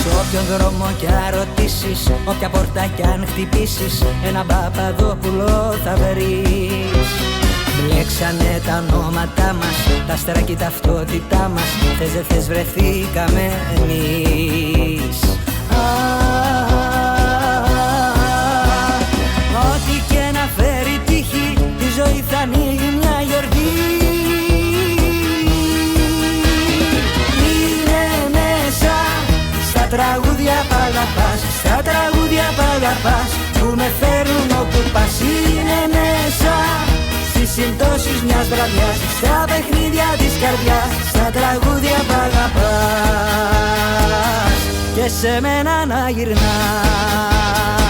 Σ' όποιον δρόμο κι αν ρωτήσεις, όποια πόρτα κι αν χτυπήσεις, ένα Παπαδόπουλο θα βρεις. Μπλέξανε τα ονόματά μας, τα άστερα και η ταυτότητά μας. Θες δεν θες βρεθήκαμε εμείς. Ό,τι και να φέρει τύχη, η ζωή θα ανοίγει μια γιορτή. Είναι μέσα στα τραγούδια που αγαπάς, στα τραγούδια που αγαπάς, που με φέρουν όπου πας. Είναι μέσα στις συμπτώσεις μιας βραδιάς, στα παιχνίδια της καρδιάς, στα τραγούδια που αγαπάς και σε μένα να γυρνάς.